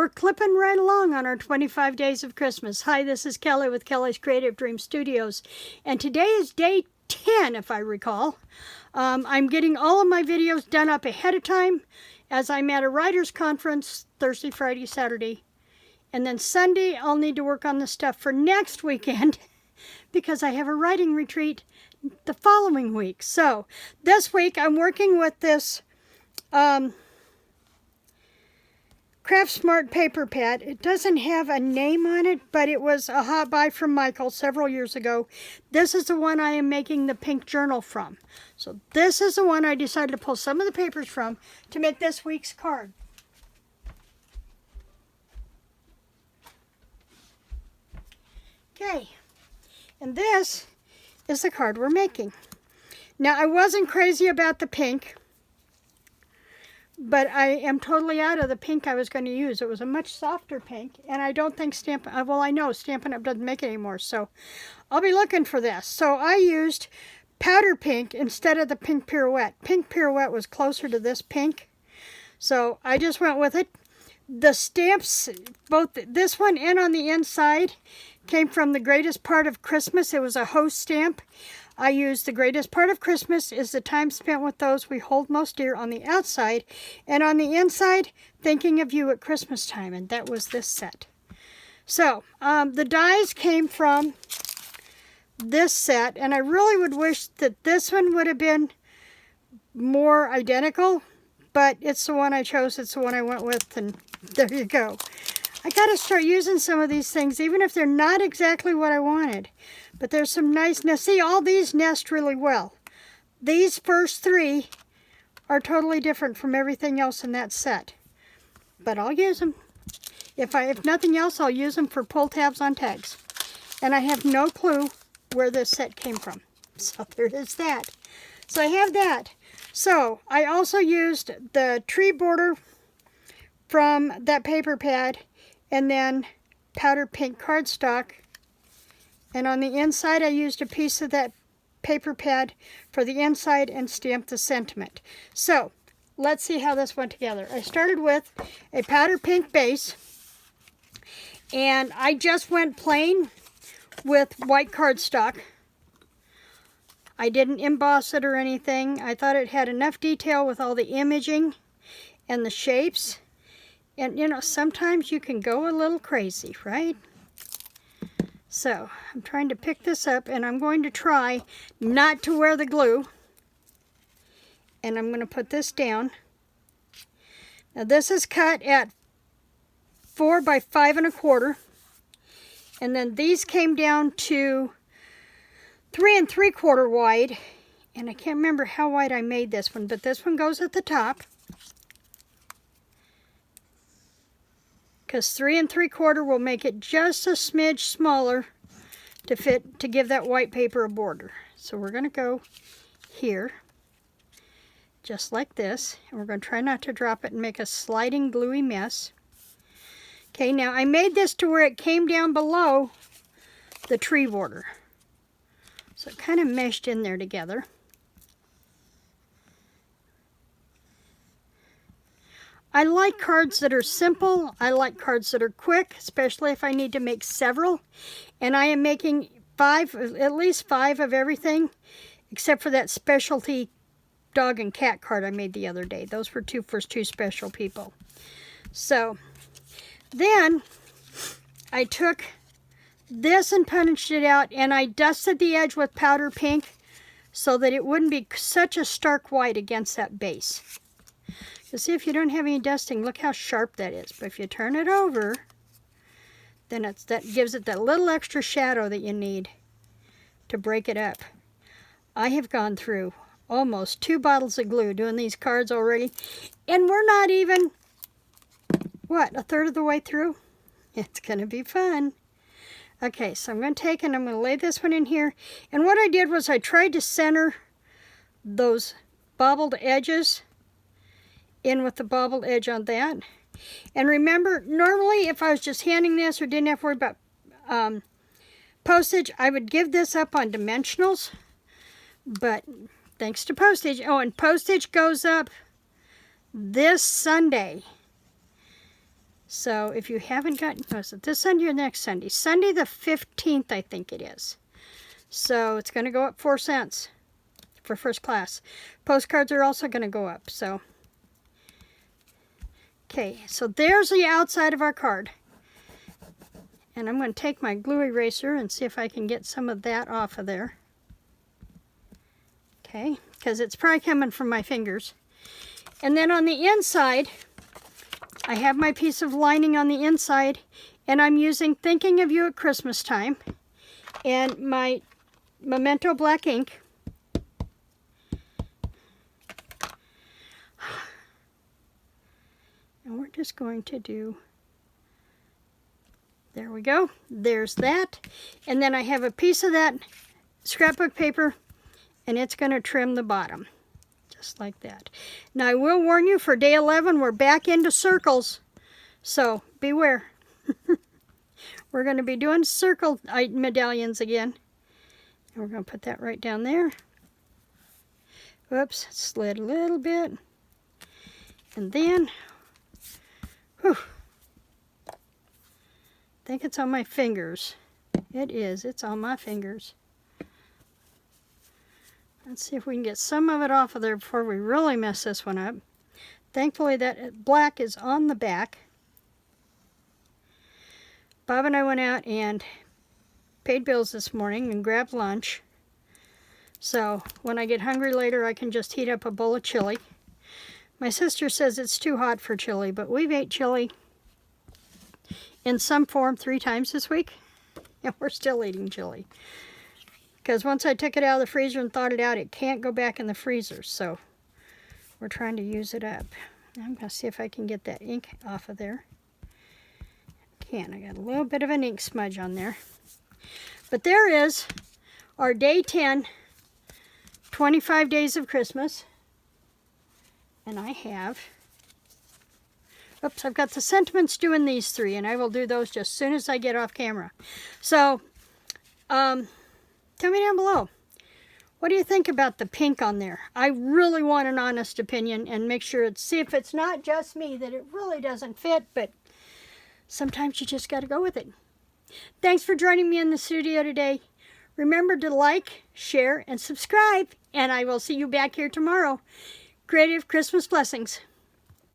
We're clipping right along on our 25 days of Christmas. Hi, this is Kelly with Kelly's Creative Dream Studios, and today is day 10, if I recall. I'm getting all of my videos done up ahead of time, as I'm at a writer's conference Thursday, Friday, Saturday, and then Sunday I'll need to work on the stuff for next weekend because I have a writing retreat the following week. So this week I'm working with this Craft Smart paper pad. It doesn't have a name on it, but it was a hot buy from Michael several years ago. This is the one I am making the pink journal from. So this is the one I decided to pull some of the papers from to make this week's card. Okay, and this is the card we're making. Now, I wasn't crazy about the pink, but I am totally out of the pink I was going to use. It was a much softer pink, and I don't think Stampin' Up, well, I know Stampin' Up doesn't make it anymore, so I'll be looking for this. So I used powder pink instead of the pink pirouette. Pink pirouette was closer to this pink, so I just went with it. The stamps, both this one and on the inside, came from The Greatest Part of Christmas. It was a host stamp. I used The Greatest Part of Christmas is the time spent with those we hold most dear on the outside, and on the inside, thinking of you at Christmas time, and that was this set. So, the dies came from this set, and I really would wish that this one would have been more identical, but it's the one I chose, it's the one I went with, and there you go. I gotta start using some of these things, even if they're not exactly what I wanted. But there's some nice, now see, all these nest really well. These first three are totally different from everything else in that set. But I'll use them. If nothing else, I'll use them for pull tabs on tags. And I have no clue where this set came from. So there is that. So I have that. So I also used the tree border from that paper pad, and then powder pink cardstock. And on the inside, I used a piece of that paper pad for the inside and stamped the sentiment. So let's see how this went together. I started with a powder pink base, and I just went plain with white cardstock. I didn't emboss it or anything. I thought it had enough detail with all the imaging and the shapes. And, you know, sometimes you can go a little crazy, right? So, I'm trying to pick this up, and I'm going to try not to wear the glue. And I'm going to put this down. Now, this is cut at 4 by 5 1/4. And then these came down to 3 3/4 wide. And I can't remember how wide I made this one, but this one goes at the top. Because 3 3/4 will make it just a smidge smaller to fit, to give that white paper a border. So we're going to go here, just like this, and we're going to try not to drop it and make a sliding gluey mess. Okay, now I made this to where it came down below the tree border. So it kind of meshed in there together. I like cards that are simple. I like cards that are quick, especially if I need to make several. And I am making at least five of everything, except for that specialty dog and cat card I made the other day. Those were for two special people. So then I took this and punched it out, and I dusted the edge with powder pink so that it wouldn't be such a stark white against that base. You see, if you don't have any dusting, look how sharp that is. But if you turn it over, then that gives it that little extra shadow that you need to break it up. I have gone through almost 2 bottles of glue doing these cards already, and we're not even, what, a third of the way through? It's going to be fun. Okay, so I'm going to take and I'm going to lay this one in here. And what I did was I tried to center those bobbled edges in with the bobbled edge on that. And remember, normally if I was just handing this or didn't have to worry about postage, I would give this up on dimensionals. But thanks to postage, oh, and postage goes up this Sunday. So if you haven't gotten, was it this Sunday or next Sunday? Sunday the 15th, I think it is. So it's going to go up 4 cents for first class. Postcards are also going to go up. So, okay, so there's the outside of our card. And I'm going to take my glue eraser and see if I can get some of that off of there. Okay, because it's probably coming from my fingers. And then on the inside, I have my piece of lining on the inside, and I'm using Thinking of You at Christmas Time and my Memento black ink. And we're just going to do, there we go, there's that. And then I have a piece of that scrapbook paper, and it's going to trim the bottom. Just like that. Now I will warn you, for day 11 we're back into circles, so beware. We're going to be doing circle medallions again. And we're going to put that right down there. Whoops, slid a little bit. And then, whew, I think it's on my fingers. It is, it's on my fingers. Let's see if we can get some of it off of there before we really mess this one up. Thankfully that black is on the back. Bob and I went out and paid bills this morning and grabbed lunch. So when I get hungry later, I can just heat up a bowl of chili. My sister says it's too hot for chili, but we've ate chili in some form 3 times this week, and we're still eating chili. Because once I took it out of the freezer and thawed it out, it can't go back in the freezer. So we're trying to use it up. I'm going to see if I can get that ink off of there. Can. I got a little bit of an ink smudge on there. But there is our day 10, 25 days of Christmas. And I have, oops, I've got the sentiments doing these 3, and I will do those just as soon as I get off camera. So, tell me down below, what do you think about the pink on there? I really want an honest opinion, and make sure it's, see if it's not just me that it really doesn't fit, but sometimes you just got to go with it. Thanks for joining me in the studio today. Remember to like, share, and subscribe, and I will see you back here tomorrow. Creative Christmas blessings.